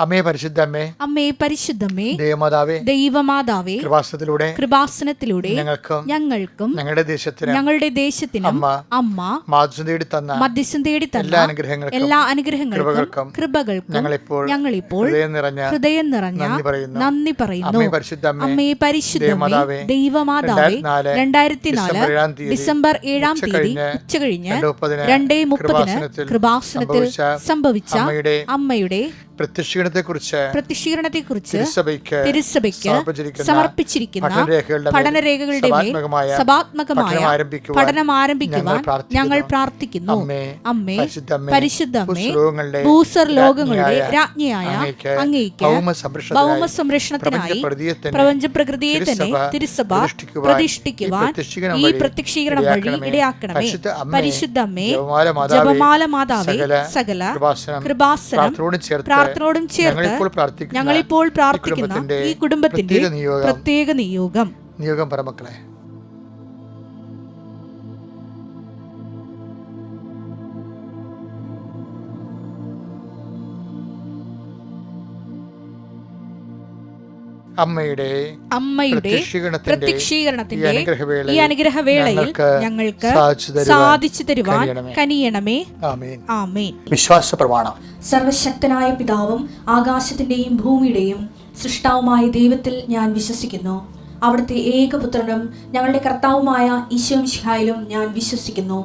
അമ്മേ പരിശുദ്ധമ്മേ, അമ്മേ പരിശുദ്ധമ്മേ, ദൈവമാതാവേ, ദൈവമാതാവേ, കൃപാസനത്തിലൂടെ ഞങ്ങൾക്കും ഞങ്ങളുടെ ദേശത്തിനും അമ്മ മധ്യസ്ഥം തേടി തന്ന എല്ലാ അനുഗ്രഹങ്ങൾക്കും കൃപകൾക്കും ഞങ്ങളിപ്പോൾ ഹൃദയം നിറഞ്ഞ നന്ദി പറയുന്നു. അമ്മേ പരിശുദ്ധമ്മേ, ദൈവമാതാവേ, 2004 ഡിസംബർ 7 തീയതി ഉച്ചകഴിഞ്ഞ് 2:30 കൃപാസനത്തിൽ സംഭവിച്ച അമ്മയുടെ പ്രത്യക്ഷീകരണത്തെക്കുറിച്ച് തിരുസഭയ്ക്ക് സമർപ്പിച്ചിരിക്കുന്ന പഠനരേഖകളുടെ സഭാത്മകമായ പഠനം ആരംഭിക്കുവാൻ ഞങ്ങൾ പ്രാർത്ഥിക്കുന്നു. അമ്മേ പരിശുദ്ധമ്മേ, ഭൂസ്വർലോകങ്ങളുടെ രാജ്ഞിയായ അങ്ങേയ്ക്ക് ഭൗമ സംരക്ഷണത്തിനായി പ്രപഞ്ച പ്രകൃതിയെ തന്നെ തിരുസഭ പ്രതിഷ്ഠിക്കുവാൻ ഈ പ്രത്യക്ഷീകരണം വഴി ഇടയാക്കണമേ. പരിശുദ്ധമ്മേ, ജപമാല മാതാവേ, സകല കൃപാസനം പ്രാർത്ഥനയോടും ചേർത്ത് ഞങ്ങളിപ്പോൾ പ്രാർത്ഥിക്കുന്ന ഈ കുടുംബത്തിന്റെ പ്രത്യേക നിയോഗം പരമക്കളെ. അമ്മയുടെ പ്രത്യക്ഷീകരണത്തിന്റെ ഈ അനുഗ്രഹവേളയിൽ ഞങ്ങൾക്ക് സാധിച്ചു തരുവാൻ കനിയണമേ. ആമേൻ. വിശ്വാസ പ്രമാണം. സർവശക്തനായ പിതാവും ആകാശത്തിന്റെയും ഭൂമിയുടെയും സൃഷ്ടാവുമായ ദൈവത്തിൽ ഞാൻ വിശ്വസിക്കുന്നു. അവിടുത്തെ ഏകപുത്രനും ഞങ്ങളുടെ കർത്താവുമായ ഈശോ മിശിഹായിലും ഞാൻ വിശ്വസിക്കുന്നു.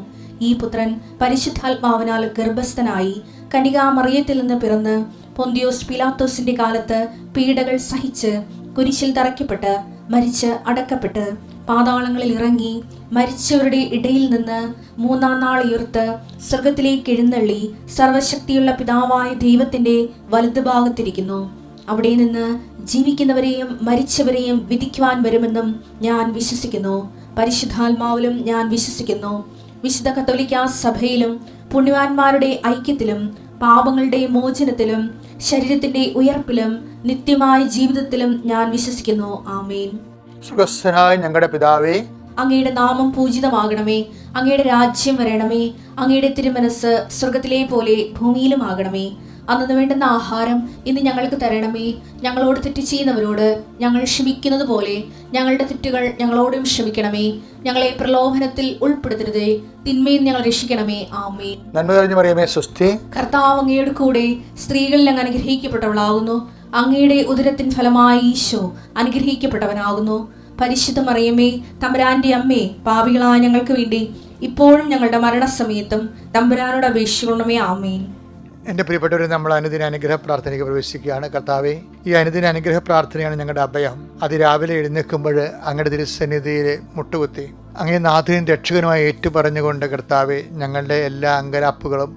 ഈ പുത്രൻ പരിശുദ്ധാത്മാവിനാൽ ഗർഭസ്ഥനായി കന്യകാമറിയത്തിൽ നിന്ന് പിറന്ന് പൊന്തിയോസ് പിലാത്തോസിന്റെ കാലത്ത് പീഡകൾ സഹിച്ച് കുരിശിൽ തറയ്ക്കപ്പെട്ട് മരിച്ച് അടക്കപ്പെട്ട് പാതാളങ്ങളിൽ ഇറങ്ങി മരിച്ചവരുടെ ഇടയിൽ നിന്ന് 3-ാം നാൾ ഉയർത്ത് സ്വർഗത്തിലേക്ക് എഴുന്നള്ളി സർവശക്തിയുള്ള പിതാവായ ദൈവത്തിന്റെ വലതുഭാഗത്തിരിക്കുന്നു. അവിടെ നിന്ന് ജീവിക്കുന്നവരെയും മരിച്ചവരെയും വിധിക്കുവാൻ വരുമെന്നും ഞാൻ വിശ്വസിക്കുന്നു. പരിശുദ്ധാത്മാവിലും ഞാൻ വിശ്വസിക്കുന്നു. വിശുദ്ധ കത്തോലിക്കാ സഭയിലും പുണ്യവാന്മാരുടെ ഐക്യത്തിലും പാപങ്ങളുടെ മോചനത്തിലും ശരീരത്തിന്റെ ഉയർപ്പിലും നിത്യമായ ജീവിതത്തിലും ഞാൻ വിശ്വസിക്കുന്നു. ആമേൻ. സ്വർഗ്ഗസ്ഥനായ ഞങ്ങളുടെ പിതാവേ, അങ്ങയുടെ നാമം പൂജിതമാകണമേ. അങ്ങയുടെ രാജ്യം വരണമേ. അങ്ങയുടെ തിരുമനസ് സ്വർഗത്തിലെ പോലെ ഭൂമിയിലും ആകണമേ. അന്നു വേണ്ടുന്ന ആഹാരം ഇന്ന് ഞങ്ങൾക്ക് തരണമേ. ഞങ്ങളോട് തെറ്റ് ചെയ്യുന്നവരോട് ഞങ്ങൾ ക്ഷമിക്കുന്നത് പോലെ ഞങ്ങളുടെ തെറ്റുകൾ ഞങ്ങളോടും ക്ഷമിക്കണമേ. ഞങ്ങളെ പ്രലോഭനത്തിൽ ഉൾപ്പെടുത്തരുതേ, തിന്മയിൽ ഞങ്ങൾ രക്ഷിക്കണമേ. ആമേൻ. നന്മ നിറഞ്ഞ മറിയമേ, സ്വസ്തി. കർത്താവ് അങ്ങയുടെ കൂടെ സ്ത്രീകളിൽ അങ്ങ് അനുഗ്രഹിക്കപ്പെട്ടവളാകുന്നു. അങ്ങയുടെ ഉദരത്തിൻ ഫലമായി ഈശോ അനുഗ്രഹിക്കപ്പെട്ടവനാകുന്നു. പരിശുദ്ധ മറിയമേ, തമ്പുരാന്റെ അമ്മേ, പാപികളായ ഞങ്ങൾക്ക് വേണ്ടി ഇപ്പോഴും ഞങ്ങളുടെ മരണസമയത്തും തമ്പുരാനോട് അപേക്ഷിക്കണമേ. ആമേൻ. എൻ്റെ പ്രിയപ്പെട്ടവരെ, നമ്മൾ അനുദിന അനുഗ്രഹ പ്രാർത്ഥനയ്ക്ക് പ്രവേശിക്കുകയാണ്. കർത്താവേ, ഈ അനുദിന അനുഗ്രഹ പ്രാർത്ഥനയാണ് ഞങ്ങളുടെ അഭയം. അതിരാവിലെ എഴുന്നേൽക്കുമ്പോൾ അങ്ങയുടെ തിരുസന്നിധിയിൽ മുട്ടുകുത്തി അങ്ങേ നാഥനും രക്ഷകനുമായി ഏറ്റുപറഞ്ഞുകൊണ്ട് കർത്താവേ, ഞങ്ങളുടെ എല്ലാ അങ്കലാപ്പുകളും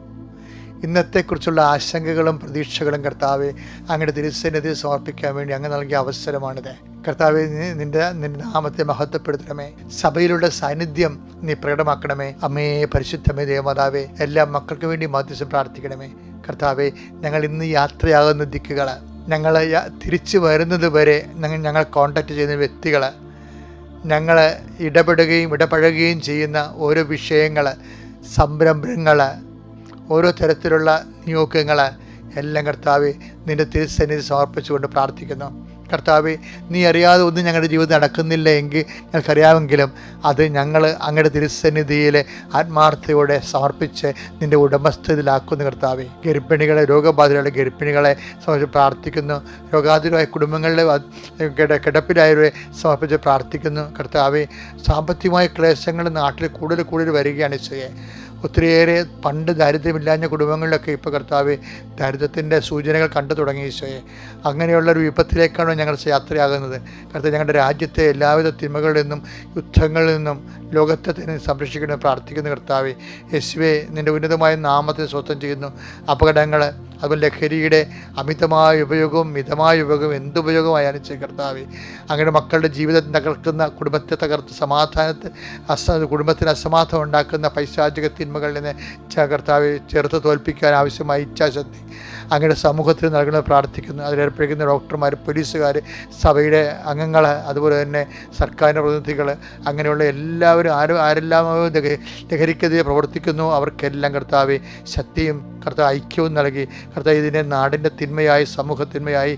ഇന്നത്തെക്കുറിച്ചുള്ള ആശങ്കകളും പ്രതീക്ഷകളും കർത്താവെ അങ്ങയുടെ തിരുസന്നിധിയിൽ സമർപ്പിക്കാൻ വേണ്ടി അങ്ങ് നൽകിയ അവസരമാണിത്. കർത്താവെ, നിന്റെ നാമത്തെ മഹത്വപ്പെടുത്തണമേ. സഭയിലുള്ള സാന്നിധ്യം നീ പ്രകടമാക്കണമേ. അമ്മേ പരിശുദ്ധമേ, ദേവമാതാവേ, എല്ലാ മക്കൾക്ക് വേണ്ടി മധ്യസ്ഥം പ്രാർത്ഥിക്കണമേ. കർത്താവെ, ഞങ്ങൾ ഇന്ന് യാത്രയാകുന്ന ദിക്കുകൾ, ഞങ്ങൾ തിരിച്ചു വരുന്നത് വരെ ഞങ്ങൾ കോണ്ടാക്ട് ചെയ്യുന്ന വ്യക്തികൾ, ഞങ്ങൾ ഇടപഴകുകയും ചെയ്യുന്ന ഓരോ വിഷയങ്ങൾ, സംരംഭങ്ങൾ, ഓരോ തരത്തിലുള്ള നിയോഗങ്ങൾ എല്ലാം കർത്താവെ നിൻ്റെ തിരുസന്നിധി സമർപ്പിച്ചുകൊണ്ട് പ്രാർത്ഥിക്കുന്നു. കർത്താവെ, നീ അറിയാതെ ഒന്നും ഞങ്ങളുടെ ജീവിതം നടക്കുന്നില്ല എങ്കിൽ ഞങ്ങൾക്കറിയാമെങ്കിലും അത് ഞങ്ങൾ അങ്ങയുടെ തിരുസന്നിധിയിൽ ആത്മാർത്ഥയോടെ സമർപ്പിച്ച് നിൻ്റെ ഉടമസ്ഥതയിലാക്കുന്നു. കർത്താവെ, ഗർഭിണികളെ, രോഗബാധിതരുടെ ഗർഭിണികളെ സമർപ്പിച്ച് പ്രാർത്ഥിക്കുന്നു. രോഗാതുരമായ കുടുംബങ്ങളുടെ കിടപ്പിലായവരെ സമർപ്പിച്ച് പ്രാർത്ഥിക്കുന്നു. കർത്താവെ, സാമ്പത്തികമായ ക്ലേശങ്ങൾ നാട്ടിൽ കൂടുതൽ വരികയാണ് ഈശോയെ. ഒത്തിരിയേറെ പണ്ട് ദാരിദ്ര്യമില്ലാഞ്ഞ കുടുംബങ്ങളിലൊക്കെ ഇപ്പോൾ കർത്താവെ ദാരിദ്ര്യത്തിൻ്റെ സൂചനകൾ കണ്ടു തുടങ്ങി ഈശോയെ. അങ്ങനെയുള്ളൊരു വിപത്തിലേക്കാണ് ഞങ്ങൾ യാത്രയാകുന്നത്. കർത്താവ്, ഞങ്ങളുടെ രാജ്യത്തെ എല്ലാവിധ തിന്മകളിൽ നിന്നും യുദ്ധങ്ങളിൽ നിന്നും ലോകത്തെ തന്നെ സംരക്ഷിക്കണമെന്ന് പ്രാർത്ഥിക്കുന്നു. കർത്താവെ, യേശുവേ, നിൻ്റെ ഉന്നതമായ നാമത്തെ സ്വന്തം ചെയ്യുന്നു. അപകടങ്ങൾ, അതുപോലെ ലഹരിയുടെ അമിതമായ ഉപയോഗവും മിതമായ ഉപയോഗവും എന്തുപയോഗമായാലും ചെയ്യും കർത്താവെ. അങ്ങയുടെ മക്കളുടെ ജീവിതം തകർക്കുന്ന, കുടുംബത്തെ തകർത്ത് കുടുംബത്തിന് അസമാധാനം ഉണ്ടാക്കുന്ന പൈശാചിക തിന്മകളിൽ നിന്ന് കർത്താവെ ചേർത്ത് തോൽപ്പിക്കാൻ ആവശ്യമായ ഇച്ഛാശക്തി അങ്ങയുടെ സമൂഹത്തിൽ നൽകണമെന്ന് പ്രാർത്ഥിക്കുന്നു. അതിലേർപ്പെട്ടിരിക്കുന്ന ഡോക്ടർമാർ, പോലീസുകാർ, സഭയുടെ അംഗങ്ങൾ, അതുപോലെ തന്നെ സർക്കാരിൻ്റെ പ്രതിനിധികൾ, അങ്ങനെയുള്ള എല്ലാവരും ആരെല്ലാം ലഹരിക്കെതിരെ പ്രവർത്തിക്കുന്നു അവർക്കെല്ലാം കർത്താവെ ശക്തിയും കർത്താവ് ഐക്യവും നൽകി. കർത്താവ് ഇതിനെ നാടിൻ്റെ തിന്മയായി, സമൂഹത്തിന്മയായി,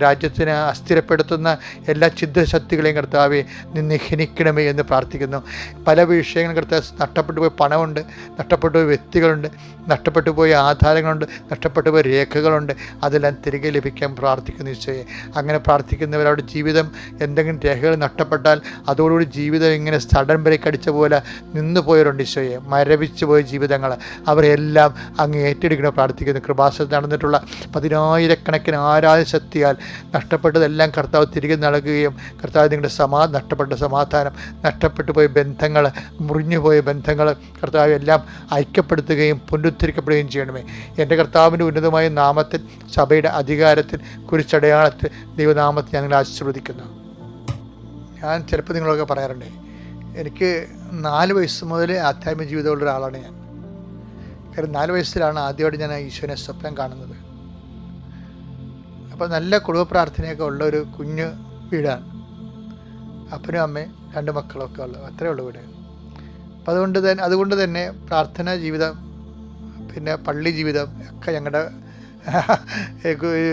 രാജ്യത്തിനെ അസ്ഥിരപ്പെടുത്തുന്ന എല്ലാ ഛിദ്രശക്തികളെയും കർത്താവെ നിഹനിക്കണമേ എന്ന് പ്രാർത്ഥിക്കുന്നു. പല വിഷയങ്ങളും കർത്താവ് നഷ്ടപ്പെട്ടു പോയ പണമുണ്ട്, നഷ്ടപ്പെട്ടു പോയ വ്യക്തികളുണ്ട്, നഷ്ടപ്പെട്ടു പോയ ആധാരങ്ങളുണ്ട്, നഷ്ടപ്പെട്ടു പോയ രേഖകളുണ്ട്. അതെല്ലാം തിരികെ ലഭിക്കാൻ പ്രാർത്ഥിക്കുന്നു ഈശോയെ. അങ്ങനെ പ്രാർത്ഥിക്കുന്നവരവരുടെ ജീവിതം എന്തെങ്കിലും രേഖകൾ നഷ്ടപ്പെട്ടാൽ അതോടുകൂടി ജീവിതം ഇങ്ങനെ സഡൻ ബ്രേക്ക് അടിച്ച പോലെ നിന്നു പോയവരുണ്ട് ഈശോയെ. മരവിച്ചു പോയ ജീവിതങ്ങൾ അവരെല്ലാം അങ്ങ് ഏറ്റെടുക്കണം പ്രാർത്ഥിക്കുന്നു. കൃപാസനത്തിൽ നടന്നിട്ടുള്ള 10,000-കണക്കിന് ആരാധന ശക്തിയാൽ നഷ്ടപ്പെട്ടതെല്ലാം കർത്താവ് തിരികെ നൽകുകയും കർത്താവ് നിങ്ങളുടെ നഷ്ടപ്പെട്ട സമാധാനം, നഷ്ടപ്പെട്ടു പോയ ബന്ധങ്ങൾ, മുറിഞ്ഞുപോയ ബന്ധങ്ങൾ കർത്താവ് എല്ലാം ഐക്യപ്പെടുത്തുകയും പുനരുദ്ധരിക്കപ്പെടുകയും ചെയ്യണമേ. എൻ്റെ കർത്താവിൻ്റെ ഉന്നതമായ നാമത്തിൽ, സഭയുടെ അധികാരത്തിൽ, കുരിശടയാളത്തിൽ, ദൈവനാമത്തിൽ ഞങ്ങൾ ആശീർവദിക്കുന്നു. ഞാൻ ചിലപ്പോൾ നിങ്ങളൊക്കെ പറയാറുണ്ട്, എനിക്ക് 4 വയസ്സ് മുതൽ ആധ്യാത്മിക ജീവിതമുള്ള ഒരാളാണ് ഞാൻ. കാരണം 4 വയസ്സിലാണ് ആദ്യമായിട്ട് ഞാൻ ഈശോനെ സ്വപ്നം കാണുന്നത്. അപ്പോൾ നല്ല കുടുംബ പ്രാർത്ഥനയൊക്കെ ഉള്ള ഒരു കുഞ്ഞു വീടാണ്. അപ്പനും അമ്മയും 2 മക്കളൊക്കെ ഉള്ളത്, അത്രയേ ഉള്ളൂ വീട്. അപ്പം അതുകൊണ്ട് തന്നെ പ്രാർത്ഥനാ ജീവിതം, പിന്നെ പള്ളി ജീവിതം ഒക്കെ ഞങ്ങളുടെ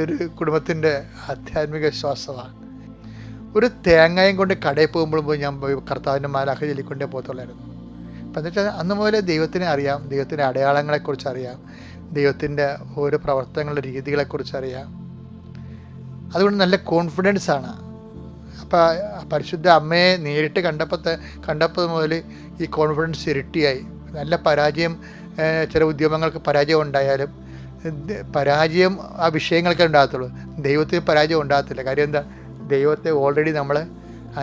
ഒരു കുടുംബത്തിൻ്റെ ആധ്യാത്മിക വിശ്വാസമാണ്. ഒരു തേങ്ങയും കൊണ്ട് കടയിൽ പോകുമ്പോൾ ഞാൻ കർത്താവിൻ്റെ മാലാഖ ചൊല്ലിക്കൊണ്ടേ പോകത്തുള്ളായിരുന്നു. അപ്പം എന്ന് വെച്ചാൽ അന്ന് മുതലേ ദൈവത്തിനെ അറിയാം, ദൈവത്തിൻ്റെ അടയാളങ്ങളെക്കുറിച്ച് അറിയാം, ദൈവത്തിൻ്റെ ഓരോ പ്രവർത്തനങ്ങളുടെ രീതികളെക്കുറിച്ച് അറിയാം. അതുകൊണ്ട് നല്ല കോൺഫിഡൻസാണ്. അപ്പോൾ പരിശുദ്ധ അമ്മയെ നേരിട്ട് കണ്ടപ്പോൾ മുതൽ ഈ കോൺഫിഡൻസ് ഇരട്ടിയായി. നല്ല പരാജയം, ചില ഉദ്യമങ്ങൾക്ക് പരാജയം ഉണ്ടായാലും പരാജയം ആ വിഷയങ്ങൾക്കേ ഉണ്ടാകത്തുള്ളൂ, ദൈവത്തിന് പരാജയം ഉണ്ടാകത്തില്ല. കാര്യം എന്താ? ദൈവത്തെ ഓൾറെഡി നമ്മൾ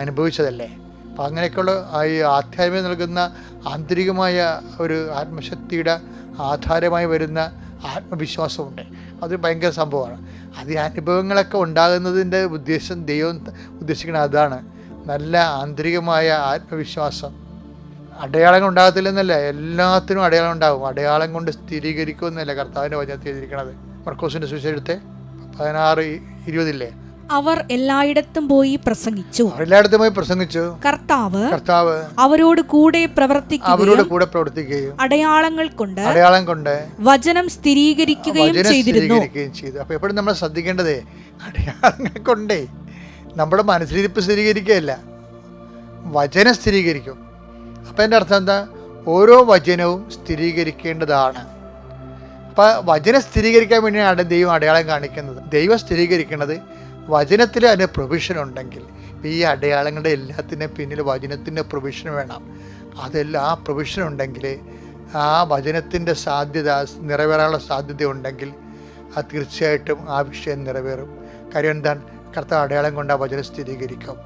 അനുഭവിച്ചതല്ലേ. അപ്പം അങ്ങനെയൊക്കെയുള്ള ഈ ആധ്യാത്മികം നൽകുന്ന ആന്തരികമായ ഒരു ആത്മശക്തിയുടെ ആധാരമായി വരുന്ന ആത്മവിശ്വാസമുണ്ട്. അത് ഭയങ്കര സംഭവമാണ്. അത് ഈ അനുഭവങ്ങളൊക്കെ ഉണ്ടാകുന്നതിൻ്റെ ഉദ്ദേശം, ദൈവം ഉദ്ദേശിക്കുന്നത് അതാണ്. നല്ല ആന്തരികമായ ആത്മവിശ്വാസം. അടയാളങ്ങൾ ഉണ്ടാകത്തില്ലെന്നല്ല, എല്ലാത്തിനും അടയാളം ഉണ്ടാകും. അടയാളം കൊണ്ട് സ്ഥിരീകരിക്കുമെന്നല്ല കർത്താവിൻ്റെ വചനത്തിൽ എഴുതിയിരിക്കുന്നത്. മർക്കോസിൻ്റെ സുവിശേഷത്തെ 16:20 അവർ എല്ലായിടത്തും പോയി പ്രസംഗിച്ചു. കർത്താവ് അവരോട് കൂടെ പ്രവർത്തിക്കുകയും അടയാളം കൊണ്ട് വചനം സ്ഥിരീകരിക്കുകയും ചെയ്തിരുന്നു. അപ്പൊ എപ്പോഴും നമ്മൾ ശ്രദ്ധിക്കേണ്ടത് അടയാളങ്ങൾ കൊണ്ടേ നമ്മുടെ മനസ്സിലിരിപ്പ് സ്ഥിരീകരിക്കുകയല്ല, വചനം സ്ഥിരീകരിക്കും. അപ്പം എൻ്റെ അർത്ഥം എന്താ? ഓരോ വചനവും സ്ഥിരീകരിക്കേണ്ടതാണ്. അപ്പം വചനം സ്ഥിരീകരിക്കാൻ വേണ്ടിയാണ് ദൈവം അടയാളം കാണിക്കുന്നത്. ദൈവം സ്ഥിരീകരിക്കുന്നത് വചനത്തിൽ അതിന് പ്രൊവിഷൻ ഉണ്ടെങ്കിൽ, ഈ അടയാളങ്ങളുടെ എല്ലാത്തിൻ്റെ പിന്നിൽ വചനത്തിൻ്റെ പ്രൊവിഷൻ വേണം. അതെല്ലാം ആ പ്രൊവിഷൻ ഉണ്ടെങ്കിൽ, ആ വചനത്തിൻ്റെ സാധ്യത നിറവേറാനുള്ള സാധ്യത ഉണ്ടെങ്കിൽ അത് തീർച്ചയായിട്ടും ആ വിഷയം നിറവേറും. കാര്യം എന്താണ്? കർത്താവ് അടയാളം കൊണ്ട് ആ വചനം സ്ഥിരീകരിക്കും.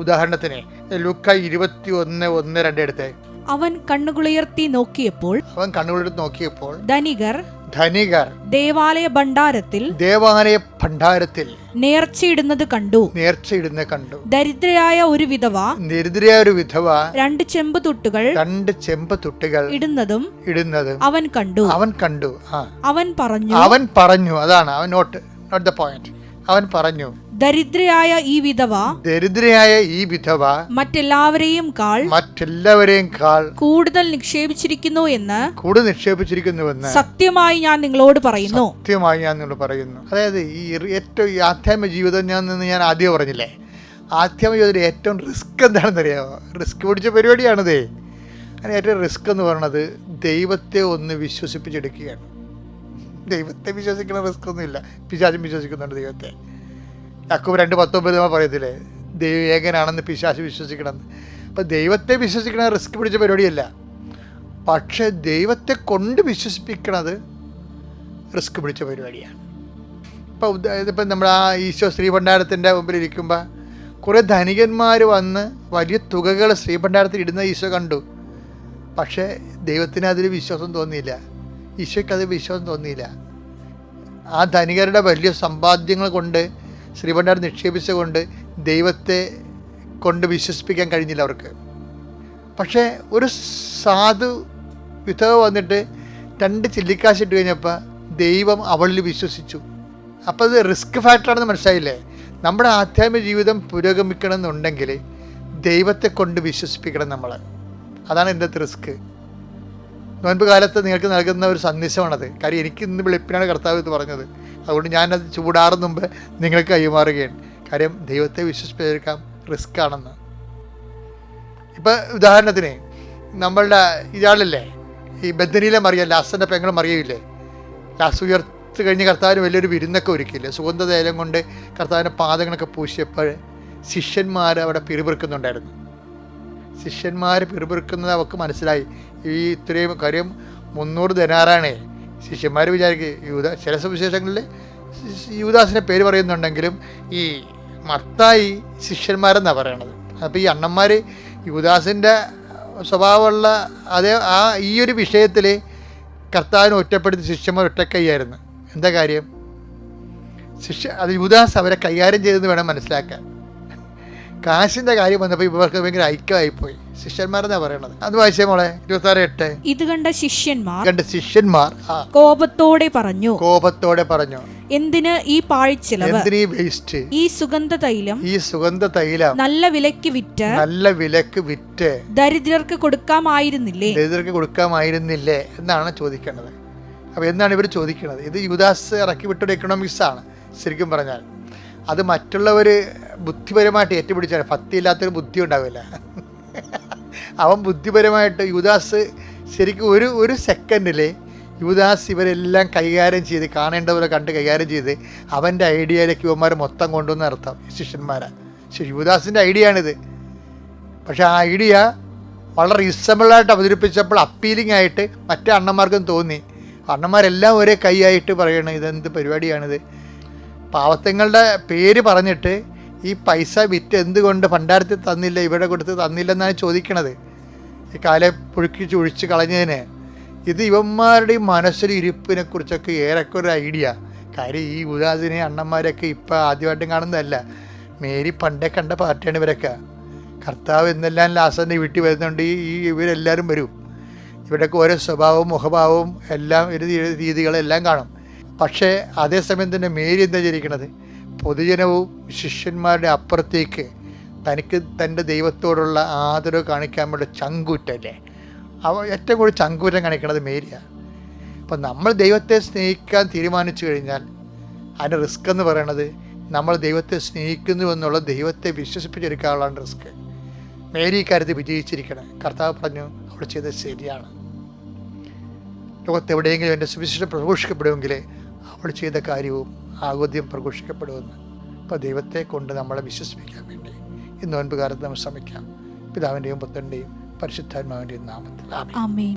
ഉദാഹരണത്തിന് ലൂക്ക 21:1-2 എടുത്തേ. അവൻ കണ്ണുകളുയർത്തി നോക്കിയപ്പോൾ ധനികർ ദേവാലയ ഭണ്ഡാരത്തിൽ നേർച്ചയിടുന്നത് കണ്ടു. ദരിദ്രയായ ഒരു വിധവ 2 ചെമ്പ് തുട്ടുകൾ ഇടുന്നതും അവൻ കണ്ടു. അവൻ പറഞ്ഞു, അതാണ് അവൻ നോട്ട് ദ പോയിന്റ്. അവൻ പറഞ്ഞു, ദരിദ്രയായ ഈ വിധവ മറ്റെല്ലാവരെയും കാൾ കൂടുതൽ നിക്ഷേപിച്ചിരിക്കുന്നു എന്ന് സത്യമായി ഞാൻ നിങ്ങളോട് പറയുന്നു. അതായത് ഈ ഏറ്റവും ആധ്യാത്മിക ജീവിതം ഞാൻ ആദ്യം പറഞ്ഞില്ലേ, ആധ്യാത്മിക ജീവിതത്തിൽ ഏറ്റവും റിസ്ക് എന്താണെന്ന് അറിയാമോ? റിസ്ക് പിടിച്ച പരിപാടിയാണതേ. അതിന് ഏറ്റവും റിസ്ക് എന്ന് പറയുന്നത് ദൈവത്തെ ഒന്ന് വിശ്വസിപ്പിച്ചെടുക്കുകയാണ്. ദൈവത്തെ വിശ്വസിക്കുന്ന റിസ്ക് ഒന്നുമില്ല. പിശാചും വിശ്വസിക്കുന്നുണ്ട് ദൈവത്തെ. യാക്കോബ് 2:19 നമ്മൾ പറയത്തില്ലേ, ദൈവം ഏകനാണെന്ന് പിശാച് വിശ്വസിക്കണമെന്ന്. അപ്പം ദൈവത്തെ വിശ്വസിക്കണ റിസ്ക് പിടിച്ച പരിപാടിയല്ല. പക്ഷെ ദൈവത്തെ കൊണ്ട് വിശ്വസിപ്പിക്കണത് റിസ്ക് പിടിച്ച പരിപാടിയാണ്. ഇപ്പം നമ്മൾ ആ ഈശോ ശ്രീഭണ്ഡാരത്തിൻ്റെ മുമ്പിൽ ഇരിക്കുമ്പോൾ കുറേ ധനികന്മാർ വന്ന് വലിയ തുകകൾ ശ്രീഭണ്ഡാരത്തിൽ ഇടുന്ന ഈശോ കണ്ടു. പക്ഷേ ദൈവത്തിന് അതിൽ വിശ്വാസം തോന്നിയില്ല, ഈശോയ്ക്ക് അത് വിശ്വാസം തോന്നിയില്ല. ആ ധനികരുടെ വലിയ സമ്പാദ്യങ്ങൾ കൊണ്ട് ശ്രീഭണ്ഡാരം നിക്ഷേപിച്ചുകൊണ്ട് ദൈവത്തെ കൊണ്ട് വിശ്വസിപ്പിക്കാൻ കഴിഞ്ഞില്ല അവർക്ക്. പക്ഷേ ഒരു സാധു വിധവ വന്നിട്ട് 2 ചില്ലിക്കാശ് ഇട്ട് കഴിഞ്ഞപ്പോൾ ദൈവം അവളിൽ വിശ്വസിച്ചു. അപ്പോൾ അത് റിസ്ക് ഫാക്ടറാണെന്ന് മനസ്സിലായില്ലേ? നമ്മുടെ ആധ്യാത്മിക ജീവിതം പുരോഗമിക്കണം എന്നുണ്ടെങ്കിൽ ദൈവത്തെ കൊണ്ട് വിശ്വസിപ്പിക്കണം നമ്മൾ. അതാണ് എൻ്റെ റിസ്ക്. നോൻപ് കാലത്ത് നിങ്ങൾക്ക് നൽകുന്ന ഒരു സന്ദേശമാണത്. കാര്യം എനിക്ക് ഇന്ന് വെളുപ്പിനാണ് കർത്താവ് ഇത് പറഞ്ഞത്. അതുകൊണ്ട് ഞാനത് ചൂടാറും മുമ്പ് നിങ്ങൾക്ക് കൈമാറുകയാണ്. കാര്യം ദൈവത്തെ വിശ്വസിപ്പിച്ചെടുക്കാം റിസ്ക് ആണെന്ന്. ഇപ്പം ഉദാഹരണത്തിന് നമ്മളുടെ ഇയാളല്ലേ ഈ ബദനിയിലെ മറിയ, ലാസൻ്റെ പെങ്ങൾ മറിയയില്ലേ, ലാസ് ഉയർത്ത് കഴിഞ്ഞ് കർത്താവിന് വലിയൊരു വിരുന്നൊക്കെ ഒരുക്കിയില്ലേ, സുഗന്ധതൈലം കൊണ്ട് കർത്താവിൻ്റെ പാദങ്ങളൊക്കെ പൂശിയപ്പോൾ ശിഷ്യന്മാർ അവിടെ പിറുപിറുക്കുന്നുണ്ടായിരുന്നു. ശിഷ്യന്മാർ പിറുപിറുക്കുന്നത് അവർക്ക് മനസ്സിലായി. ഈ ഇത്രയും കാര്യം 300 ദിനാറാണേ. ശിഷ്യന്മാർ വിചാരിക്കും ചില സുവിശേഷങ്ങളിൽ യൂദാസിൻ്റെ പേര് പറയുന്നുണ്ടെങ്കിലും ഈ മത്തായി ശിഷ്യന്മാരെന്നാണ് പറയണത്. അപ്പോൾ ഈ അണ്ണന്മാർ യൂദാസിൻ്റെ സ്വഭാവമുള്ള അതേ ഈ ഒരു വിഷയത്തിൽ കർത്താവിനെ ഒറ്റപ്പെടുത്തി ശിഷ്യന്മാർ ഒറ്റക്കൈയായിരുന്നു. എന്താ കാര്യം? അത് യൂദാസ് അവരെ കൈകാര്യം ചെയ്തെന്ന് വേണം മനസ്സിലാക്കാൻ. കാശിന്റെ കാര്യം വന്നപ്പോൾ ഇവർക്ക് ഭയങ്കര ഐക്യമായിപ്പോയി. ശിഷ്യന്മാരെന്നാ പറയണത്. അത് വായിച്ചേ മോളെ 26:8. ഇത് കണ്ട ശിഷ്യന്മാർ കോപത്തോടെ പറഞ്ഞു, എന്തിന് ഈ പാഴ്ചെലവ്, എന്തിന് ഈ വേസ്റ്റ്, ഈ സുഗന്ധ തൈലം നല്ല വിലക്ക് വിറ്റ് ദരിദ്രർക്ക് കൊടുക്കാമായിരുന്നില്ലേ എന്നാണ് ചോദിക്കേണ്ടത്. അപ്പോൾ എന്നാണ് ഇവർ ചോദിക്കുന്നത്? ഇത് യൂദാസ് ഇറക്കി വിട്ടൊരു എക്കണോമിക്സ് ആണ് ശരിക്കും പറഞ്ഞാൽ. അത് മറ്റുള്ളവർ ബുദ്ധിപരമായിട്ട് ഏറ്റുപിടിച്ചാൽ ഭക്തിയില്ലാത്തൊരു ബുദ്ധി ഉണ്ടാവില്ല. അവൻ ബുദ്ധിപരമായിട്ട് യൂദാസ് ശരിക്കും ഒരു സെക്കൻഡിൽ യൂദാസ് ഇവരെല്ലാം കൈകാര്യം ചെയ്ത് കാണേണ്ടവരെ കണ്ട് കൈകാര്യം ചെയ്ത് അവൻ്റെ ഐഡിയയിലേക്ക് ഇവന്മാർ മൊത്തം കൊണ്ടുവന്ന് അർത്ഥം ശിഷ്യന്മാരെ. യൂദാസിൻ്റെ ഐഡിയ ആണിത്. പക്ഷേ ആ ഐഡിയ വളരെ റീസണബിളായിട്ട് അവതരിപ്പിച്ചപ്പോൾ അപ്പീലിംഗ് ആയിട്ട് മറ്റേ അണ്ണന്മാർക്കും തോന്നി. അണ്ണന്മാരെല്ലാം ഒരേ കൈയായിട്ട് പറയണം ഇതെന്ത് പരിപാടിയാണിത്. പാവത്തങ്ങളുടെ പേര് പറഞ്ഞിട്ട് ഈ പൈസ വിറ്റ് എന്തുകൊണ്ട് ഭണ്ഡാരത്തിൽ തന്നില്ല, ഇവിടെ കൊടുത്ത് തന്നില്ലെന്നാണ് ചോദിക്കണത്. ഈ കാലെ പുഴുക്കി ചൊഴിച്ച് കളഞ്ഞതിന്. ഇത് ഇവന്മാരുടെ മനസ്സിൽ ഇരിപ്പിനെ കുറിച്ചൊക്കെ ഏറെക്കൊരു ഒരു ഐഡിയ. കാര്യം ഈ യൂദാസിനെ അണ്ണന്മാരൊക്കെ ഇപ്പം ആദ്യമായിട്ടും കാണുന്നതല്ല. മേരി പണ്ടേ കണ്ട പാർട്ടിയാണ് ഇവരൊക്കെ. കർത്താവ് എന്നെല്ലാം ലാസൻ്റെ വീട്ടിൽ വരുന്നുണ്ട്. ഇവരെല്ലാവരും വരും. ഇവിടെയൊക്കെ ഓരോ സ്വഭാവവും മുഖഭാവവും എല്ലാം രീതികളെല്ലാം കാണും. പക്ഷേ അതേസമയം തന്നെ മേരി എന്താ ചെയ്തിരിക്കണത്? പൊതുജനവും ശിഷ്യന്മാരുടെ അപ്പുറത്തേക്ക് തനിക്ക് തൻ്റെ ദൈവത്തോടുള്ള ആദരവ് കാണിക്കാൻ വേണ്ടി ചങ്കൂറ്റല്ലേ. ഏറ്റവും കൂടുതൽ ചങ്കൂറ്റം കാണിക്കണത് മേരിയാണ്. അപ്പം നമ്മൾ ദൈവത്തെ സ്നേഹിക്കാൻ തീരുമാനിച്ചു കഴിഞ്ഞാൽ അതിൻ്റെ റിസ്ക് എന്ന് പറയണത് നമ്മൾ ദൈവത്തെ സ്നേഹിക്കുന്നു എന്നുള്ള ദൈവത്തെ വിശ്വസിപ്പിച്ചെടുക്കാനുള്ളതാണ് റിസ്ക്. മേരി ഇക്കാര്യത്തിൽ വിജയിച്ചിരിക്കണം. കർത്താവ് പറഞ്ഞു അവൾ ചെയ്തത് ശരിയാണ്. ലോകത്തെവിടെയെങ്കിലും എൻ്റെ സുവിശേഷം പ്രഘോഷിക്കപ്പെടുമെങ്കിൽ അവൾ ചെയ്ത കാര്യവും ആഗോദ്യം പ്രഘോഷിക്കപ്പെടുമെന്ന്. അപ്പോൾ ദൈവത്തെ കൊണ്ട് നമ്മളെ വിശ്വസിപ്പിക്കാൻ വേണ്ടി ഈ നോൻപ് കാലത്ത് നമ്മൾ ശ്രമിക്കാം. പിതാവിൻ്റെയും പുത്രൻ്റെയും പരിശുദ്ധാത്മാവിൻ്റെയും നാമത്തിൽ ആമേൻ.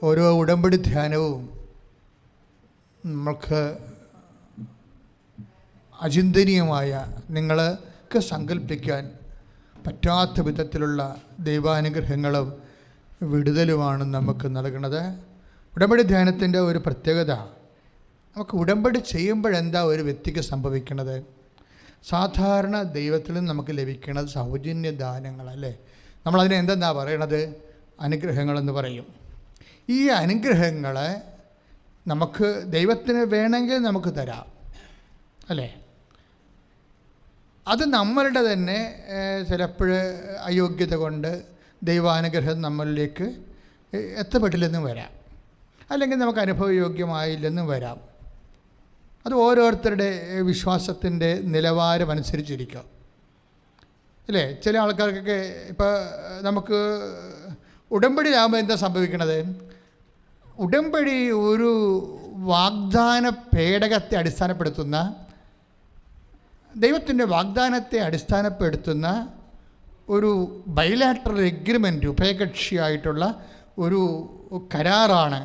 ഓരോ ഉടമ്പടി ധ്യാനവും നമ്മൾക്ക് അചിന്തനീയമായ, നിങ്ങൾക്ക് സങ്കല്പിക്കാൻ പറ്റാത്ത വിധത്തിലുള്ള ദൈവാനുഗ്രഹങ്ങളും വിടുതലുമാണ് നമുക്ക് നൽകുന്നത്. ഉടമ്പടി ധ്യാനത്തിൻ്റെ ഒരു പ്രത്യേകത, നമുക്ക് ഉടമ്പടി ചെയ്യുമ്പോഴെന്താ ഒരു വ്യക്തിക്ക് സംഭവിക്കുന്നത്? സാധാരണ ദൈവത്തിൽ നിന്ന് നമുക്ക് ലഭിക്കുന്നത് സൗജന്യ ദാനങ്ങളല്ലേ. നമ്മളതിനെ എന്തെന്നാ പറയണത്? അനുഗ്രഹങ്ങളെന്ന് പറയും. ഈ അനുഗ്രഹങ്ങളെ നമുക്ക് ദൈവത്തിന് വേണമെങ്കിൽ നമുക്ക് തരാം അല്ലേ. അത് നമ്മളുടെ തന്നെ ചിലപ്പോൾ അയോഗ്യത കൊണ്ട് ദൈവാനുഗ്രഹം നമ്മളിലേക്ക് എത്തപ്പെട്ടില്ലെന്നും വരാം, അല്ലെങ്കിൽ നമുക്ക് അനുഭവയോഗ്യമായില്ലെന്നും വരാം. അത് ഓരോരുത്തരുടെ വിശ്വാസത്തിൻ്റെ നിലവാരം അനുസരിച്ചിരിക്കാം അല്ലേ. ചില ആൾക്കാർക്കൊക്കെ ഇപ്പോൾ നമുക്ക് ഉടമ്പടിയിലാകുമ്പോൾ എന്താ സംഭവിക്കണത്? ഉടമ്പടി ഒരു വാഗ്ദാന പേടകത്തെ അടിസ്ഥാനപ്പെടുത്തുന്ന, ദൈവത്തിൻ്റെ വാഗ്ദാനത്തെ അടിസ്ഥാനപ്പെടുത്തുന്ന ഒരു ബൈലാറ്ററൽ എഗ്രിമെൻ്റ്, ഉഭയകക്ഷിയായിട്ടുള്ള ഒരു കരാറാണ്.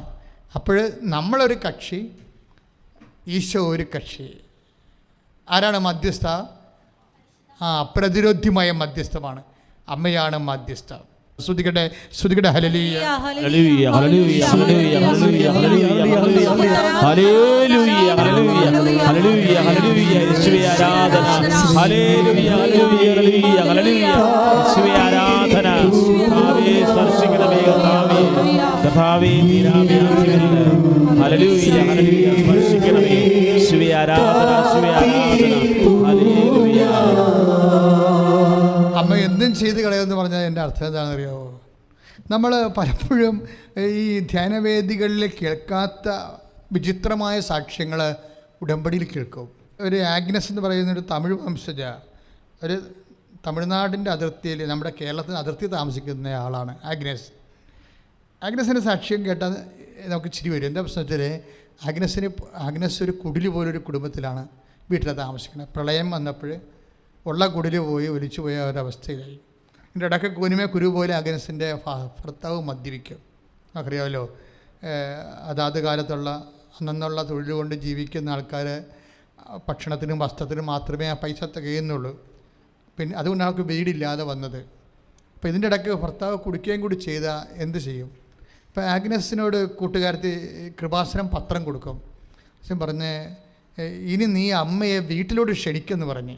അപ്പോൾ നമ്മളൊരു കക്ഷി, ഈശോ ഒരു കക്ഷി. ആരാണ് മധ്യസ്ഥ? അപ്രതിരോധ്യമായ മധ്യസ്ഥമാണ്. അമ്മയാണ് മധ്യസ്ഥ. ശ്രുതികട്ടെ ശ്രുതികട്ടെ. ഹല്ലേലൂയ ഹല്ലേലൂയ ഹല്ലേലൂയ ഹല്ലേലൂയ ഹല്ലേലൂയ ഹല്ലേലൂയ ഹല്ലേലൂയ ഹല്ലേലൂയ യേശുവേ ആരാധന. ഹല്ലേലൂയ ഹല്ലേലൂയ ഹല്ലേലൂയ യേശുവേ ആരാധന. കർത്താവേ സ്പർശിക്കണമേ, കർത്താവേ കർത്താവേ നീരാമേ. Hallelujah hallelujah സ്പർശിക്കണമേ. യേശുവേ ആരാധന, യേശുവേ ആരാധന. ഹല്ലേലൂയ. അമ്മ എന്തും ചെയ്ത് കളയുമെന്ന് പറഞ്ഞാൽ എൻ്റെ അർത്ഥം എന്താണെന്ന് അറിയാമോ? നമ്മൾ പലപ്പോഴും ഈ ധ്യാനവേദികളിൽ കേൾക്കാത്ത വിചിത്രമായ സാക്ഷ്യങ്ങൾ ഉടമ്പടിയിൽ കേൾക്കും. ഒരു ആഗ്നസ് എന്ന് പറയുന്നൊരു തമിഴ് വംശജ, ഒരു തമിഴ്നാടിൻ്റെ അതിർത്തിയിൽ, നമ്മുടെ കേരളത്തിൻ്റെ അതിർത്തി താമസിക്കുന്ന ആളാണ് ആഗ്നസിൻ്റെ സാക്ഷ്യം കേട്ടാൽ നമുക്ക് ചിരി വരും. എന്താ പ്രശ്നത്തിൽ ആഗ്നസ് ഒരു കുടില് പോലൊരു കുടുംബത്തിലാണ് വീട്ടിൽ താമസിക്കുന്നത്. പ്രളയം വന്നപ്പോൾ ഉള്ള കുടില് പോയി ഒലിച്ചു പോയ ഒരവസ്ഥയിലായി. എൻ്റെ ഇടയ്ക്ക് കുനുമേ കുരു പോലെ ആഗ്നസിൻ്റെ ഭർത്താവ് മദ്യപിക്കും. നമുക്കറിയാമല്ലോ, അതാത് കാലത്തുള്ള അന്നുള്ള തൊഴിൽ കൊണ്ട് ജീവിക്കുന്ന ആൾക്കാർ ഭക്ഷണത്തിനും വസ്ത്രത്തിനും മാത്രമേ ആ പൈസ തികയുന്നുള്ളൂ. പിന്നെ അതുകൊണ്ട് അവർക്ക് വീടില്ലാതെ വന്നത്. അപ്പോൾ ഇതിൻ്റെ ഇടയ്ക്ക് ഭർത്താവ് കുടിക്കുകയും കൂടി ചെയ്താൽ എന്ത് ചെയ്യും? ഇപ്പോൾ ആഗ്നസിനോട് കൂട്ടുകാരത്തി കൃപാസനം പത്രം കൊടുക്കും. പറഞ്ഞ് ഇനി നീ അമ്മയെ വീട്ടിലോട്ട് ക്ഷണിക്കുമെന്ന് പറഞ്ഞ്.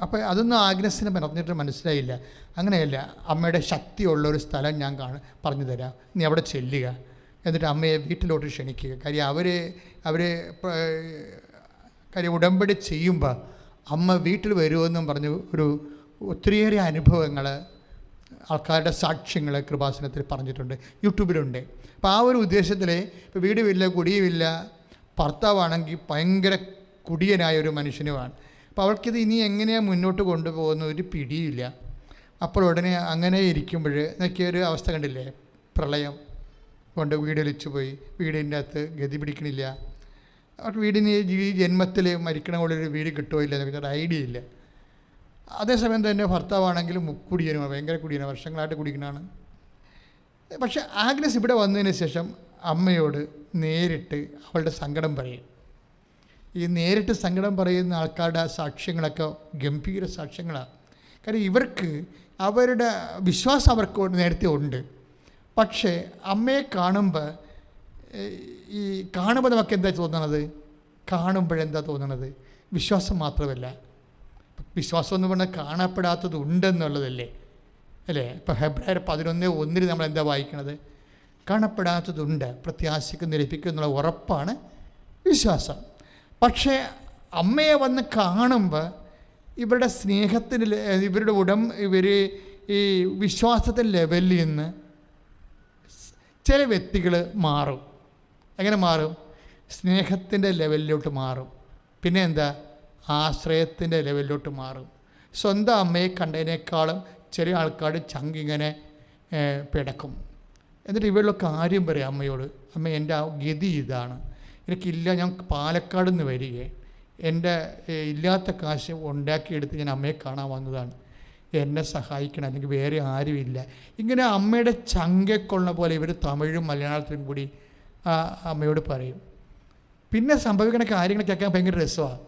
അപ്പോൾ അതൊന്നും ആഗ്നസിനെ പറഞ്ഞിട്ട് മനസ്സിലായില്ല. അങ്ങനെയല്ല, അമ്മയുടെ ശക്തിയുള്ളൊരു സ്ഥലം ഞാൻ പറഞ്ഞു തരാം, നീ അവിടെ ചെല്ലുക, എന്നിട്ട് അമ്മയെ വീട്ടിലോട്ട് ക്ഷണിക്കുക. കാര്യം ഉടമ്പടി ചെയ്യുമ്പോൾ അമ്മ വീട്ടിൽ വരുമെന്നും പറഞ്ഞ് ഒത്തിരിയേറെ അനുഭവങ്ങൾ, ആൾക്കാരുടെ സാക്ഷ്യങ്ങൾ കൃപാസനത്തിൽ പറഞ്ഞിട്ടുണ്ട്, യൂട്യൂബിലുണ്ട്. അപ്പോൾ ആ ഒരു ഉദ്ദേശത്തിൽ ഇപ്പോൾ വീടുമില്ല, കുടിയുമില്ല, ഭർത്താവാണെങ്കിൽ ഭയങ്കര കുടിയനായ ഒരു മനുഷ്യനുമാണ്. അപ്പോൾ അവൾക്കിത് ഇനി എങ്ങനെയാണ് മുന്നോട്ട് കൊണ്ടുപോകുന്ന ഒരു പിടിയില്ല. അപ്പോൾ ഉടനെ അങ്ങനെ ഇരിക്കുമ്പോൾ ഒരു അവസ്ഥ കണ്ടില്ലേ, പ്രളയം കൊണ്ട് വീടൊലിച്ചു പോയി, വീടിൻ്റെ അകത്ത് ഗതി പിടിക്കണില്ല. അവർക്ക് വീടിന് ഈ ജന്മത്തിൽ മരിക്കണ പോലെ ഒരു വീട് കിട്ടുമോ ഇല്ല എന്നൊക്കെ ഒരു ഐഡിയ ഇല്ല. അതേസമയം തന്നെ ഭർത്താവാണെങ്കിലും കുടിയനും, ഭയങ്കര കുടിയനും, വർഷങ്ങളായിട്ട് കുടിക്കണതാണ്. പക്ഷെ ആഗ്നസ് ഇവിടെ വന്നതിന് ശേഷം അമ്മയോട് നേരിട്ട് അവളുടെ സങ്കടം പറയും. ഈ നേരിട്ട് സങ്കടം പറയുന്ന ആൾക്കാരുടെ സാക്ഷ്യങ്ങളൊക്കെ ഗംഭീര സാക്ഷ്യങ്ങളാണ്. കാര്യം ഇവർക്ക് അവരുടെ വിശ്വാസം അവർക്ക് നേരത്തെ ഉണ്ട്. പക്ഷേ അമ്മയെ കാണുമ്പോൾ നമുക്ക് എന്താ തോന്നണത്? കാണുമ്പോഴെന്താ തോന്നണത്? വിശ്വാസം മാത്രമല്ല, വിശ്വാസം എന്ന് പറഞ്ഞാൽ കാണപ്പെടാത്തത് ഉണ്ടെന്നുള്ളതല്ലേ അല്ലേ? ഇപ്പോൾ ഹെബ്രായർ 11:1 നമ്മൾ എന്താ വായിക്കണത്? കാണപ്പെടാത്തതുണ്ട്, പ്രത്യാശയ്ക്ക് നിരപ്പിക്കും എന്നുള്ള ഉറപ്പാണ് വിശ്വാസം. പക്ഷേ അമ്മയെ വന്ന് കാണുമ്പോൾ ഇവരുടെ സ്നേഹത്തിന്, ഇവരുടെ ഇവർ ഈ വിശ്വാസത്തിൻ്റെ ലെവലിൽ നിന്ന് ചില വ്യക്തികൾ മാറും. എങ്ങനെ മാറും? സ്നേഹത്തിൻ്റെ ലെവലിലോട്ട് മാറും. പിന്നെ എന്താ? ആശ്രയത്തിൻ്റെ ലെവലിലോട്ട് മാറും. സ്വന്തം അമ്മയെ കണ്ടതിനേക്കാളും ചെറിയ ആൾക്കാർ ചങ്കിങ്ങനെ പിടക്കും. എന്നിട്ട് ഇവരുടെ കാര്യം പറയും അമ്മയോട്, അമ്മ എൻ്റെ ആ ഗതി ഇതാണ്, എനിക്കില്ല, ഞാൻ പാലക്കാട് നിന്ന് വരികയെ, എൻ്റെ ഇല്ലാത്ത കാശ് ഉണ്ടാക്കിയെടുത്ത് ഞാൻ അമ്മയെ കാണാൻ വന്നതാണ്, എന്നെ സഹായിക്കണം, അല്ലെങ്കിൽ വേറെ ആരുമില്ല. ഇങ്ങനെ അമ്മയുടെ ചങ്കക്കൊള്ള പോലെ ഇവർ തമിഴും മലയാളത്തിലും കൂടി അമ്മയോട് പറയും. പിന്നെ സംഭവിക്കുന്ന കാര്യങ്ങൾ കേൾക്കാൻ ഭയങ്കര രസമാണ്.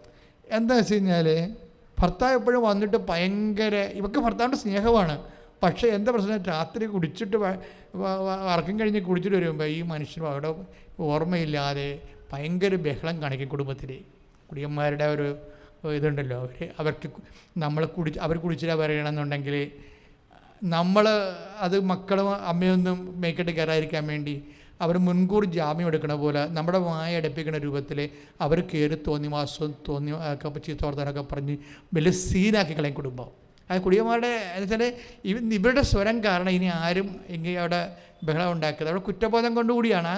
എന്താ വെച്ച് കഴിഞ്ഞാൽ ഭർത്താവ് എപ്പോഴും വന്നിട്ട് ഭയങ്കര, ഇവർക്ക് ഭർത്താവിൻ്റെ സ്നേഹമാണ്. പക്ഷേ എന്താ പ്രശ്നം? രാത്രി കുടിച്ചിട്ട് വർക്കം കഴിഞ്ഞ് കുടിച്ചിട്ട് വരുമ്പോൾ ഈ മനുഷ്യനും അവിടെ ഓർമ്മയില്ലാതെ ഭയങ്കര ബഹളം കാണിക്കും. കുടുംബത്തിൽ കുടിയന്മാരുടെ ഒരു ഇതുണ്ടല്ലോ, അവർക്ക് അവർ കുടിച്ചിട്ട് പറയണമെന്നുണ്ടെങ്കിൽ നമ്മൾ അത് മക്കളും അമ്മയൊന്നും മേക്കിട്ട് കയറാതിരിക്കാൻ വേണ്ടി അവർ മുൻകൂർ ജാമ്യം എടുക്കണ പോലെ നമ്മുടെ വായ അടപ്പിക്കുന്ന രൂപത്തിൽ അവർ കയറി തോന്നി ഒക്കെ ചീത്തോർത്താനൊക്കെ പറഞ്ഞ് വലിയ സീനാക്കി കളയും കുടുംബം. അത് കുടിയന്മാരുടെ എന്നുവെച്ചാൽ ഇവരുടെ സ്വരം കാരണം ഇനി ആരും എങ്കിൽ അവിടെ ബഹളം ഉണ്ടാക്കുന്നത് അവിടെ കുറ്റബോധം കൊണ്ടുകൂടിയാണ്.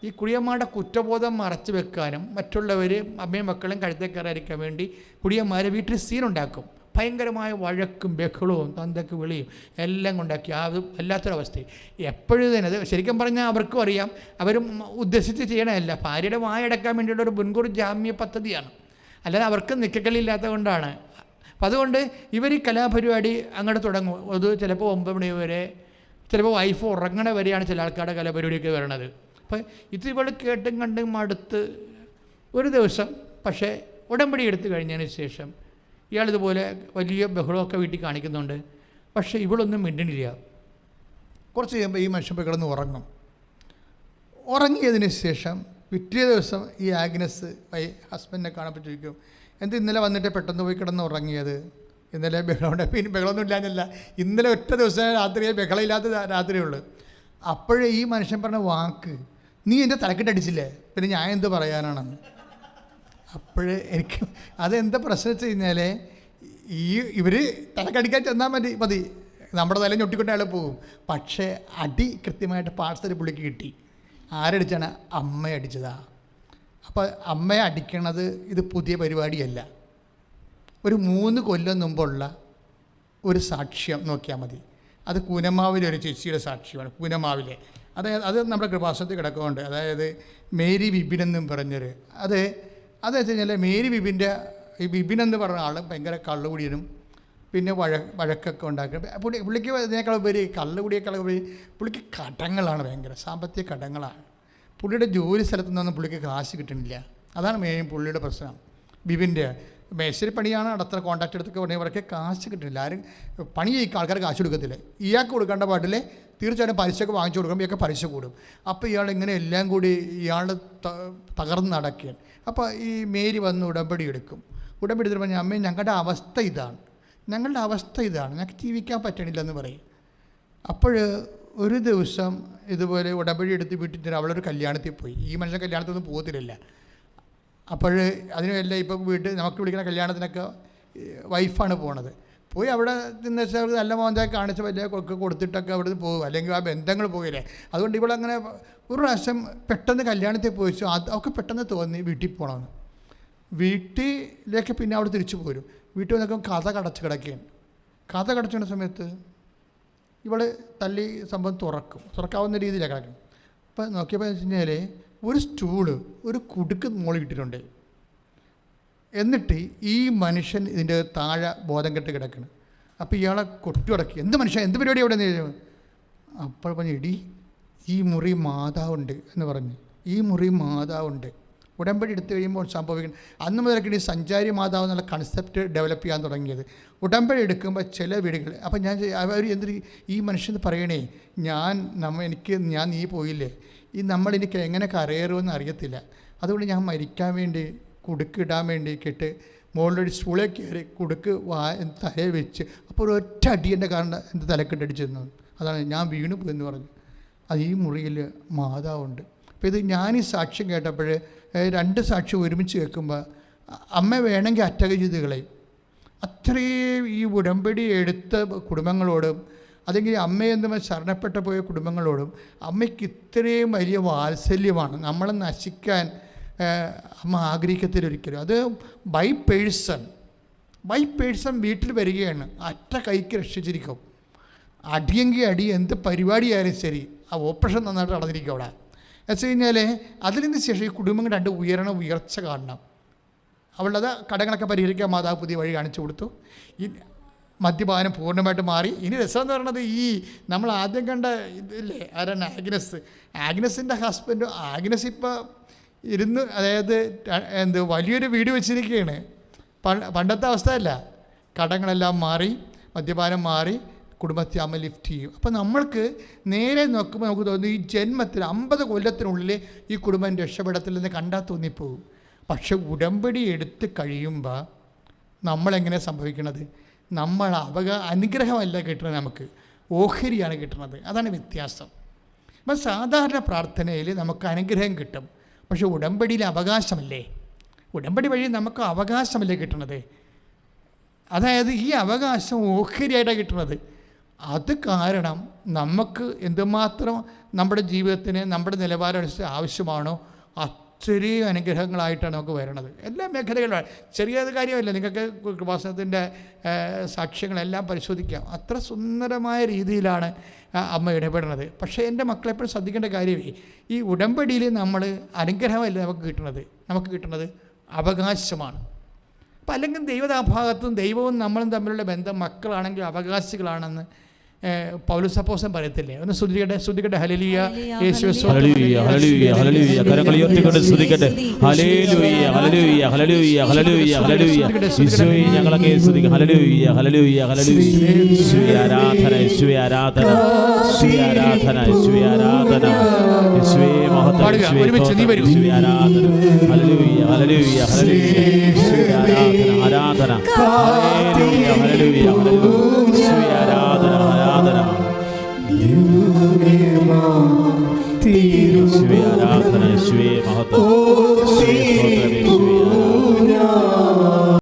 ഈ കുടിയന്മാരുടെ കുറ്റബോധം മറച്ചു വെക്കാനും മറ്റുള്ളവർ അമ്മയും മക്കളും കഴുത്തേ കയറാതിരിക്കാൻ വേണ്ടി കുടിയന്മാർ വീട്ടിൽ സീനുണ്ടാക്കും. ഭയങ്കരമായ വഴക്കും ബഹളവും തന്തക്ക് വിളിയും എല്ലാം കൊണ്ടാക്കി അത് വല്ലാത്തൊരവസ്ഥയും എപ്പോഴും തന്നെ. അത് ശരിക്കും പറഞ്ഞാൽ അവർക്കും അറിയാം, അവരും ഉദ്ദേശിച്ച് ചെയ്യണമല്ല, ഭാര്യയുടെ വായടക്കാൻ വേണ്ടിയുള്ള ഒരു മുൻകൂർ ജാമ്യ പദ്ധതിയാണ്, അല്ലാതെ അവർക്ക് നിക്കക്കളില്ലാത്തത് കൊണ്ടാണ്. അപ്പം അതുകൊണ്ട് ഇവർ ഈ കലാപരിപാടി അങ്ങോട്ട് തുടങ്ങും. അത് ചിലപ്പോൾ 9 മണി വരെ, ചിലപ്പോൾ വൈഫ് ഉറങ്ങണ വരെയാണ് ചില ആൾക്കാരുടെ കലാപരിപാടിയൊക്കെ വരണത്. അപ്പം ഇത് ഇവൾ കേട്ടും കണ്ടും മടുത്ത് ഒരു ദിവസം പക്ഷേ ഉടമ്പടി എടുത്തു കഴിഞ്ഞതിന് ശേഷം ഇയാളിതുപോലെ വലിയ ബഹളമൊക്കെ വീട്ടിൽ കാണിക്കുന്നുണ്ട്. പക്ഷേ ഇവളൊന്നും മിണ്ടണില്ല. കുറച്ച് കഴിയുമ്പോൾ ഈ മനുഷ്യൻ പോയി കിടന്ന് ഉറങ്ങും. ഉറങ്ങിയതിന് ശേഷം പിറ്റേ ദിവസം ഈ ആഗ്നസ് ഹസ്ബൻഡിനെ കാണാൻ ചോദിക്കും, എന്ത് ഇന്നലെ വന്നിട്ട് പെട്ടെന്ന് പോയി കിടന്ന് ഉറങ്ങിയത്? ഇന്നലെ ബഹളമുണ്ട്. പിന്നെ ബഹളമൊന്നും ഇല്ലാഞ്ഞല്ല, ഇന്നലെ ഒറ്റ ദിവസം രാത്രിയെ ബഹളമില്ലാത്ത രാത്രിയുള്ളൂ. അപ്പോഴേ ഈ മനുഷ്യൻ പറഞ്ഞ വാക്ക്, നീ എൻ്റെ തലക്കെട്ടടിച്ചില്ലേ, പിന്നെ ഞാൻ എന്ത് പറയാനാണെന്ന്. അപ്പോഴേ എനിക്ക് അതെന്താ പ്രശ്നം വെച്ച് കഴിഞ്ഞാൽ ഇവർ തലക്കടിക്കാൻ ചെന്നാൽ മതി, നമ്മുടെ തല ഞൊട്ടിക്കൊണ്ട് അയാൾ പോകും. പക്ഷേ അടി കൃത്യമായിട്ട് പാഴ്സൽ പുള്ളിക്ക് കിട്ടി. ആരടിച്ചാണ്? അമ്മ അടിച്ചതാ. അപ്പോൾ അമ്മയെ അടിക്കണത് ഇത് പുതിയ പരിപാടിയല്ല. ഒരു 3 കൊല്ലം മുമ്പുള്ള ഒരു സാക്ഷ്യം നോക്കിയാൽ മതി. അത് കൂനമാവിലെ ഒരു ചേച്ചിയുടെ സാക്ഷ്യമാണ്. കൂനമാവിലെ അത് നമ്മുടെ കൃപാസനത്തിൽ കിടക്കുന്നുണ്ട്. അതായത് മേരി വിപിൻ എന്നും പറഞ്ഞൊരു അത് വെച്ച് കഴിഞ്ഞാൽ മേരി വിപിൻ്റെ ഈ വിപിൻ എന്ന് പറഞ്ഞ ആൾ ഭയങ്കര കള്ളുകുടിയനും പിന്നെ വഴക്കൊക്കെ ഉണ്ടാക്കുക. പുള്ളിക്ക് ഇതിനേക്കാൾ ഉപരി കള്ളുകുടിയേക്കാൾ ഉപരി പുള്ളിക്ക് കടങ്ങളാണ്, ഭയങ്കര സാമ്പത്തിക കടങ്ങളാണ്. പുള്ളിയുടെ ജോലി സ്ഥലത്തു നിന്നൊന്നും പുള്ളിക്ക് കാശ് കിട്ടുന്നില്ല. അതാണ് മെയിൻ പുള്ളിയുടെ പ്രശ്നം. വിപിൻ്റെ മേശരി പണിയാണ്, അടുത്ത കോൺട്രാക്ട് എടുത്തൊക്കെ ഉണ്ടെങ്കിൽ അവർക്ക് കാശ് കിട്ടുന്നില്ല. ആരും പണി ചെയ്യിക്കുക ആൾക്കാർ കാശ് കൊടുക്കത്തില്ല. ഇയാൾക്ക് കൊടുക്കേണ്ട പാട്ടിൽ തീർച്ചയായിട്ടും പലിശയൊക്കെ വാങ്ങിച്ചു കൊടുക്കുമ്പോൾ ഇയാൾക്ക് പലിശ കൂടും. അപ്പോൾ ഇയാൾ ഇങ്ങനെ എല്ലാം കൂടി ഇയാൾ തകർന്ന് നടക്കുകയാണ്. അപ്പോൾ ഈ മേരി വന്ന് ഉടമ്പടി എടുക്കും. ഉടമ്പടി എടുത്തിട്ട് പറഞ്ഞാൽ അമ്മേ ഞങ്ങളുടെ അവസ്ഥ ഇതാണ്, ഞങ്ങൾക്ക് ജീവിക്കാൻ പറ്റണില്ലെന്ന് പറയും. അപ്പോൾ ഒരു ദിവസം ഇതുപോലെ ഉടമ്പടി എടുത്ത് വീട്ടിൽ അവളൊരു കല്യാണത്തിൽ പോയി. ഈ മനുഷ്യൻ കല്യാണത്തിനൊന്നും പോകത്തില്ല. അപ്പോൾ അതിനുമെല്ലാം ഇപ്പോൾ നമുക്ക് വിളിക്കുന്ന കല്യാണത്തിനൊക്കെ വൈഫാണ് പോണത്. പോയി അവിടെ നിന്ന് വെച്ചാൽ നല്ല മോന്തായി കാണിച്ച വലിയ കൊടുത്തിട്ടൊക്കെ അവിടെ നിന്ന് പോകും, അല്ലെങ്കിൽ ആ ബന്ധങ്ങൾ പോയില്ലേ. അതുകൊണ്ട് ഇവളങ്ങനെ ഒരു പ്രാവശ്യം പെട്ടെന്ന് കല്യാണത്തിൽ പോയിച്ചു. അതൊക്കെ പെട്ടെന്ന് തോന്നി വീട്ടിൽ പോകണമെന്ന്. വീട്ടിലേക്ക് പിന്നെ അവിടെ തിരിച്ചു പോരും. വീട്ടിൽ വന്നൊക്കെ കഥ കടച്ച് കിടക്കുകയാണ്. കഥ കടച്ചുന്ന സമയത്ത് ഇവൾ തല്ലി സംഭവം തുറക്കാവുന്ന രീതിയിലാണ് കിടക്കുന്നത്. അപ്പോൾ നോക്കിയപ്പോൾ വെച്ച് കഴിഞ്ഞാൽ ഒരു സ്റ്റൂള് ഒരു കുടുക്ക് മുകളിൽ ഇട്ടിട്ടുണ്ട്. എന്നിട്ട് ഈ മനുഷ്യൻ ഇതിൻ്റെ താഴെ ബോധം കെട്ട് കിടക്കണം. അപ്പോൾ ഇയാളെ കൊട്ടുടക്കി, എന്ത് മനുഷ്യൻ, എന്ത് പരിപാടി അവിടെ നിന്ന് ചോദിച്ചു. അപ്പോൾ പറഞ്ഞു, ഇടി ഈ മുറി മാതാവുണ്ട് എന്ന് പറഞ്ഞു. ഈ മുറി മാതാവുണ്ട്. ഉടമ്പടി എടുത്തു കഴിയുമ്പോൾ സംഭവിക്കണം. അന്ന് മുതലൊക്കെ ഈ സഞ്ചാരി മാതാവ് എന്നുള്ള കൺസെപ്റ്റ് ഡെവലപ്പ് ചെയ്യാൻ തുടങ്ങിയത്. ഉടമ്പടി എടുക്കുമ്പോൾ ചില വീടുകൾ അപ്പോൾ ഞാൻ അവർ എന്തൊരു ഈ മനുഷ്യൻ പറയണേ, ഞാൻ നീ പോയില്ലേ, ഈ നമ്മളെനിക്ക് എങ്ങനെ കരയറുമെന്ന് അറിയത്തില്ല, അതുകൊണ്ട് ഞാൻ മരിക്കാൻ വേണ്ടി കുടുക്കിടാൻ വേണ്ടി കേട്ട് മുകളിലൊരു സ്കൂളിൽ കയറി കുടുക്ക് തലയെ വെച്ച് അപ്പോൾ ഒരു ഒറ്റ അടി എൻ്റെ കാരണം എൻ്റെ തലക്കെട്ടടിച്ചു തന്നു. അതാണ് ഞാൻ വീണു പോയെന്ന് പറഞ്ഞു. അത് ഈ മുറിയിൽ മാതാവുണ്ട്. അപ്പോൾ ഇത് ഞാൻ ഈ സാക്ഷ്യം കേട്ടപ്പോൾ 2 സാക്ഷ്യം ഒരുമിച്ച് കേൾക്കുമ്പോൾ അമ്മ വേണമെങ്കിൽ അറ്റാക്ക് ചെയ്ത് കളയും. അത്രയും ഈ ഉടമ്പടി എടുത്ത കുടുംബങ്ങളോടും അല്ലെങ്കിൽ അമ്മയെന്ന് ശരണപ്പെട്ടു പോയ കുടുംബങ്ങളോടും അമ്മയ്ക്ക് ഇത്രയും വലിയ വാത്സല്യമാണ്. നമ്മളെ നശിക്കാൻ അമ്മ ആഗ്രഹിക്കത്തിലൊരിക്കലും. അത് ബൈ പേഴ്സൺ വീട്ടിൽ വരികയാണ്. അറ്റ കൈക്ക് രക്ഷിച്ചിരിക്കും. അടിയെങ്കിൽ അടി, എന്ത് പരിപാടിയായാലും ശരി, ആ ഓപ്പറേഷൻ നന്നായിട്ട് നടന്നിരിക്കും അവിടെ. വെച്ച് കഴിഞ്ഞാൽ അതിൽ നിന്ന് ശേഷം ഈ കുടുംബങ്ങൾ 2 ഉയർച്ച കാണണം. അവളുടെ കടങ്ങളൊക്കെ പരിഹരിക്കാൻ മാതാവ് പുതിയ വഴി കാണിച്ചു കൊടുത്തു. ഈ മദ്യപാനം പൂർണ്ണമായിട്ട് മാറി. ഇനി രസം എന്ന് പറയുന്നത് ഈ നമ്മൾ ആദ്യം കണ്ട ഇതില്ലേ, ആരാണ് ആഗ്നസിൻ്റെ ഹസ്ബൻഡ്. ആഗ്നസ് ഇപ്പോൾ ഇരുന്ന് അതായത് വലിയൊരു വീട് വെച്ചിരിക്കുകയാണ്. പണ്ടത്തെ അവസ്ഥയല്ല. കടങ്ങളെല്ലാം മാറി, മദ്യപാനം മാറി, കുടുംബത്തെ അമ്മ ലിഫ്റ്റ് ചെയ്യും. അപ്പോൾ നമ്മൾക്ക് നേരെ നോക്കുമ്പോൾ നമുക്ക് തോന്നുന്നു ഈ ജന്മത്തിൽ 50 കൊല്ലത്തിനുള്ളിൽ ഈ കുടുംബം രക്ഷപ്പെടത്തില്ലെന്ന് കണ്ടാൽ തോന്നിപ്പോകും. പക്ഷെ ഉടമ്പടി എടുത്ത് കഴിയുമ്പോൾ നമ്മളെങ്ങനെ സംഭവിക്കണത്? നമ്മൾ അനുഗ്രഹമല്ല കിട്ടുന്നത്, നമുക്ക് ഓഹരിയാണ് കിട്ടുന്നത്. അതാണ് വ്യത്യാസം. അപ്പം സാധാരണ പ്രാർത്ഥനയിൽ നമുക്ക് അനുഗ്രഹം കിട്ടും, പക്ഷെ ഉടമ്പടിയിൽ അവകാശമല്ലേ. ഉടമ്പടി വഴി നമുക്ക് അവകാശമല്ലേ കിട്ടുന്നത്. അതായത് ഈ അവകാശം ഓഹരിയായിട്ടാണ് കിട്ടുന്നത്. അത് കാരണം നമുക്ക് എന്തുമാത്രം നമ്മുടെ ജീവിതത്തിന് നമ്മുടെ നിലവാരം അനുസരിച്ച് ആവശ്യമാണോ അത്രയും അനുഗ്രഹങ്ങളായിട്ടാണ് നമുക്ക് വരണത്. എല്ലാ മേഖലകളിലും ചെറിയത് കാര്യമല്ല. നിങ്ങൾക്ക് കൃപാസനത്തിൻ്റെ സാക്ഷ്യങ്ങളെല്ലാം പരിശോധിക്കാം. അത്ര സുന്ദരമായ രീതിയിലാണ് അമ്മ ഇടപെടുന്നത്. പക്ഷേ എൻ്റെ മക്കളെപ്പോഴും ശ്രദ്ധിക്കേണ്ട കാര്യമേ, ഈ ഉടമ്പടിയിൽ നമ്മൾ അനുഗ്രഹമല്ല നമുക്ക് കിട്ടുന്നത് അവകാശമാണ്. അപ്പം അല്ലെങ്കിൽ ദൈവഭാഗത്തും ദൈവവും നമ്മളും തമ്മിലുള്ള ബന്ധം മക്കളാണെങ്കിൽ അവകാശികളാണെന്ന് പൗലോസ് അപ്പോസ്തലൻ പറയത്തില്ലേ? ഒന്ന് ശ്രദ്ധിക്കട്ടെ. ഹല്ലേലൂയ, യേശുവേ ഹല്ലേലൂയ, ഹല്ലേലൂയ, ഹല്ലേലൂയ. കരങ്ങൾ ഉയർത്തിക്കൊണ്ട് സ്തുതിക്കട്ടെ. ഹല്ലേലൂയ, ഹല്ലേലൂയ, ഹല്ലേലൂയ, ഹല്ലേലൂയ, ഹല്ലേലൂയ. യേശുവേ ഞങ്ങളൊക്കെ സ്തുതിക്കും. ഹല്ലേലൂയ, ഹല്ലേലൂയ, ഹല്ലേലൂയ. യേശുവേ ആരാധന, യേശുവേ ആരാധന, യേശുവേ ആരാധന, യേശുവേ ആരാധന, യേശുവേ മഹത്വം, യേശുവേ ആരാധന. ഹല്ലേലൂയ, ഹല്ലേലൂയ, ഹല്ലേലൂയ. യേശുവേ ആരാധന, ആരാധന. ഹല്ലേലൂയ, ഹല്ലേലൂയ, ഹല്ലേലൂയ.